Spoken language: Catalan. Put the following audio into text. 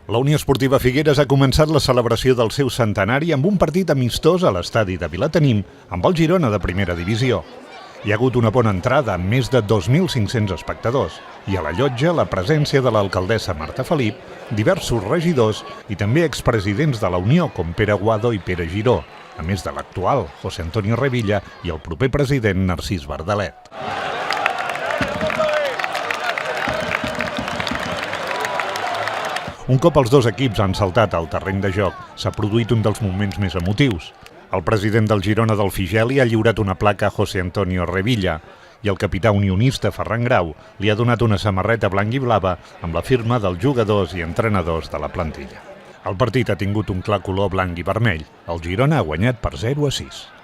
La Unió Esportiva Figueres ha començat la celebració del seu centenari amb un partit amistós a l'estadi de Vilatenim amb el Girona de primera divisió. Hi ha hagut una bona entrada amb més de 2.500 espectadors i a la llotja la presència de l'alcaldessa Marta Felip, diversos regidors i també expresidents de la Unió com Pere Guado i Pere Giró, a més de l'actual José Antonio Revilla i el proper president Narcís Bardalet. Un cop els dos equips han saltat al terreny de joc, s'ha produït un dels moments més emotius. El president del Girona del Figeli ha lliurat una placa a José Antonio Revilla i el capità unionista Ferran Grau li ha donat una samarreta blanc i blava amb la firma dels jugadors i entrenadors de la plantilla. El partit ha tingut un clar color blanc i vermell. El Girona ha guanyat per 0-6.